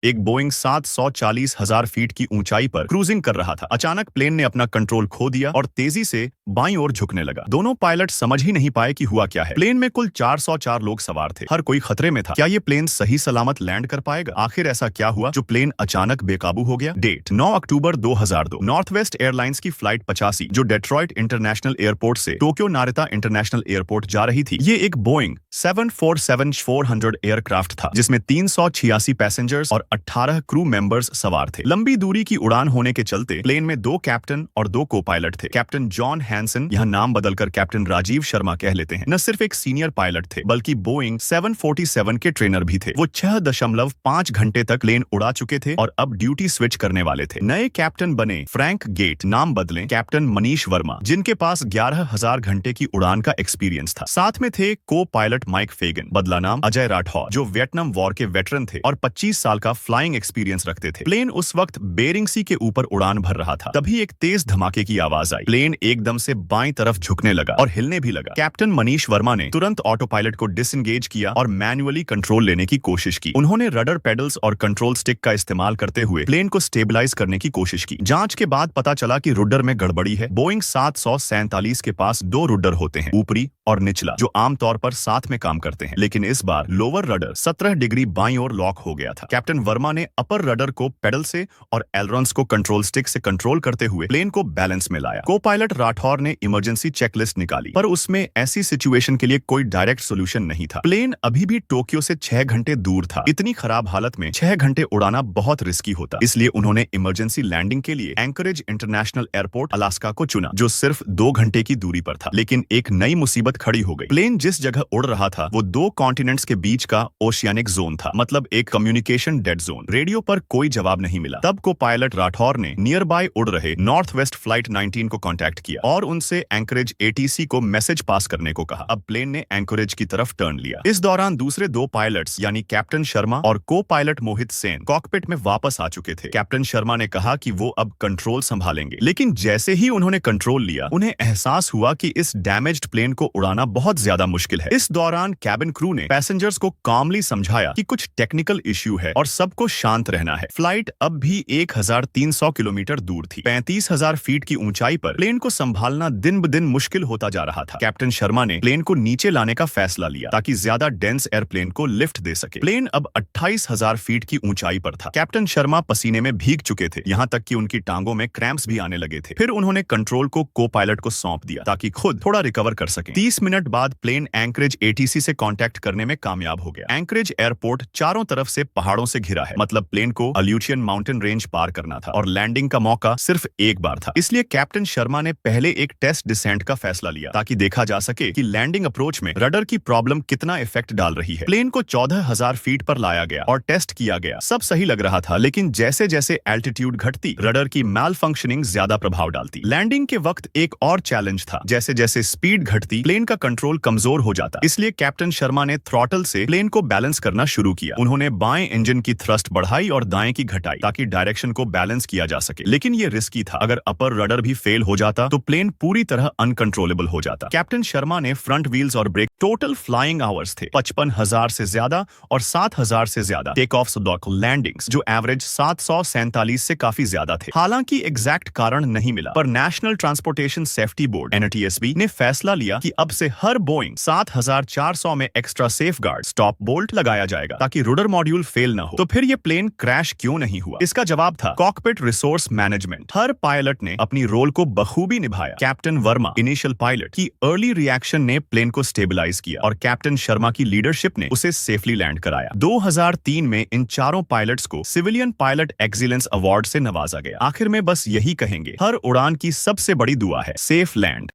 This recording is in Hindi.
एक बोइंग 740,000 फीट की ऊंचाई पर क्रूजिंग कर रहा था। अचानक प्लेन ने अपना कंट्रोल खो दिया और तेजी से बाईं ओर झुकने लगा। दोनों पायलट समझ ही नहीं पाए कि हुआ क्या है। प्लेन में कुल 404 लोग सवार थे। हर कोई खतरे में था। क्या ये प्लेन सही सलामत लैंड कर पाएगा? आखिर ऐसा क्या हुआ जो प्लेन अचानक बेकाबू हो गया? डेट 9 अक्टूबर 2002। नॉर्थ वेस्ट एयरलाइंस की फ्लाइट 85 जो डेट्रॉइट इंटरनेशनल एयरपोर्ट से टोक्यो नारिता इंटरनेशनल एयरपोर्ट जा रही थी। ये एक बोइंग 747-400 एयरक्राफ्ट था जिसमें 386 पैसेंजर्स और 18 क्रू मेंबर्स सवार थे। लंबी दूरी की उड़ान होने के चलते प्लेन में 2 कैप्टन और 2 को पायलट थे। कैप्टन जॉन हैंसन, यहाँ नाम बदलकर कैप्टन राजीव शर्मा कह लेते हैं, न सिर्फ एक सीनियर पायलट थे बल्कि बोइंग 747 के ट्रेनर भी थे। वो 6.5 घंटे तक प्लेन उड़ा चुके थे और अब ड्यूटी स्विच करने वाले थे। नए कैप्टन बने फ्रैंक गेट, नाम बदले कैप्टन मनीष वर्मा, जिनके पास 11,000 घंटे की उड़ान का एक्सपीरियंस था। साथ में थे को पायलट माइक फेगन, बदला नाम अजय राठौर, जो वियतनाम वॉर के वेटरन थे और 25 साल का फ्लाइंग एक्सपीरियंस रखते थे। प्लेन उस वक्त बेरिंग सी के ऊपर उड़ान भर रहा था। तभी एक तेज धमाके की आवाज आई। प्लेन एकदम से बाईं तरफ झुकने लगा और हिलने भी लगा। कैप्टन मनीष वर्मा ने तुरंत ऑटो पायलट को डिसएंगेज किया और मैन्युअली कंट्रोल लेने की कोशिश की। उन्होंने रडर पेडल्स और कंट्रोल स्टिक का इस्तेमाल करते हुए प्लेन को स्टेबलाइज करने की कोशिश की। जांच के बाद पता चला कि रुडर में गड़बड़ी है। बोइंग 747 के पास 2 रुडर होते हैं, ऊपरी और निचला, जो आमतौर पर साथ में काम करते हैं। लेकिन इस बार लोअर रडर 17 डिग्री बाईं ओर लॉक हो गया था। कैप्टन वर्मा ने अपर रडर को पेडल से और एलरॉन्स को कंट्रोल स्टिक से कंट्रोल करते हुए प्लेन को बैलेंस में लाया। को पायलट राठौर ने इमरजेंसी चेकलिस्ट निकाली, पर उसमें ऐसी सिचुएशन के लिए कोई डायरेक्ट सोल्यूशन नहीं था। प्लेन अभी भी टोक्यो से 6 घंटे दूर था। इतनी खराब हालत में 6 घंटे उड़ाना बहुत रिस्की होता, इसलिए उन्होंने इमरजेंसी लैंडिंग के लिए एंकरेज इंटरनेशनल एयरपोर्ट अलास्का को चुना, जो सिर्फ 2 घंटे की दूरी पर था। लेकिन एक नई मुसीबत खड़ी हो गई। प्लेन जिस जगह उड़ रहा था वो 2 कॉन्टिनेंट्स के बीच का ओशियानिक जोन था, मतलब एक कम्युनिकेशन डेड जोन। रेडियो पर कोई जवाब नहीं मिला। तब को पायलट राठौर ने नियर बाय उड़ रहे नॉर्थ वेस्ट फ्लाइट 19 को कांटेक्ट किया और उनसे एंकरेज एटीसी को मैसेज पास करने को कहा। अब प्लेन ने एंकरेज की तरफ टर्न लिया। इस दौरान दूसरे 2 पायलट्स यानी कैप्टन शर्मा और को पायलट मोहित सेन कॉकपिट में वापस आ चुके थे। कैप्टन शर्मा ने कहा कि वो अब कंट्रोल संभालेंगे, लेकिन जैसे ही उन्होंने कंट्रोल लिया उन्हें एहसास हुआ कि इस डैमेज्ड प्लेन को उड़ाना बहुत ज्यादा मुश्किल है। इस दौरान कैबिन क्रू ने पैसेंजर्स को कामली समझाया कि कुछ टेक्निकल इश्यू है और सबको शांत रहना है। फ्लाइट अब भी 1300 किलोमीटर दूर थी। 35,000 फीट की ऊंचाई पर प्लेन को संभालना दिन ब दिन मुश्किल होता जा रहा था। कैप्टन शर्मा ने प्लेन को नीचे लाने का फैसला लिया ताकि ज्यादा डेंस एयरप्लेन को लिफ्ट दे सके। प्लेन अब 28,000 फीट की ऊंचाई पर था। कैप्टन शर्मा पसीने में भीग चुके थे, यहाँ तक कि उनकी टांगों में क्रैम्प्स भी आने लगे थे। फिर उन्होंने कंट्रोल को पायलट को सौंप दिया ताकि खुद थोड़ा रिकवर कर सके। 30 मिनट बाद प्लेन एंकरेज एटीसी से कांटेक्ट करने में कामयाब हो गया। एंकरेज एयरपोर्ट चारों तरफ से पहाड़ों से घिरा है, मतलब प्लेन को अल्यूशियन माउंटेन रेंज पार करना था और लैंडिंग का मौका सिर्फ एक बार था। इसलिए कैप्टन शर्मा ने पहले एक टेस्ट डिसेंट का फैसला लिया ताकि देखा जा सके कि लैंडिंग अप्रोच में रडर की प्रॉब्लम कितना इफेक्ट डाल रही है। प्लेन को 14,000 फीट पर लाया गया और टेस्ट किया गया। सब सही लग रहा था, लेकिन जैसे जैसे एल्टीट्यूड घटती रडर की मैल फंक्शनिंग ज्यादा प्रभाव डालती। लैंडिंग के वक्त एक और चैलेंज था, जैसे जैसे स्पीड घटती प्लेन का कंट्रोल कमजोर हो जाता। इसलिए कैप्टन शर्मा ने थ्रॉटल से प्लेन को बैलेंस करना शुरू किया। उन्होंने बाएं इंजन की थ्रस्ट बढ़ाई और दाएं की घटाई ताकि डायरेक्शन को बैलेंस किया जा सके। लेकिन ये रिस्की था। अगर अपर रडर भी फेल हो जाता तो प्लेन पूरी तरह अनकंट्रोलेबल हो जाता। कैप्टन शर्मा ने फ्रंट व्हील्स और ब्रेक, टोटल फ्लाइंग आवर्स थे 55,000 से ज्यादा और 7,000 से ज्यादा टेक ऑफ लैंडिंग्स, जो एवरेज 747 से काफी ज्यादा थे। हालांकि एग्जैक्ट कारण नहीं मिला, पर national transportation safety board (NTSB) ने फैसला लिया कि अब से हर बोइंग 7,400 में एक्स्ट्रा सेफगार्ड स्टॉप बोल्ट लगाया जाएगा ताकि रुडर मॉड्यूल फेल न हो। तो फिर ये प्लेन क्रैश क्यों नहीं हुआ? इसका जवाब था कॉकपिट रिसोर्स मैनेजमेंट। हर पायलट ने अपनी रोल को बखूबी निभाया। कैप्टन वर्मा, इनिशियल पायलट, की अर्ली रिएक्शन ने प्लेन को स्टेबलाइज किया और कैप्टन शर्मा की लीडरशिप ने उसे सेफली लैंड कराया। 2003 में इन चारों पायलट्स को सिविलियन पायलट एक्सीलेंस अवार्ड से नवाजा गया। आखिर में बस यही कहेंगे, हर उड़ान की सबसे बड़ी दुआ है सेफ लैंड।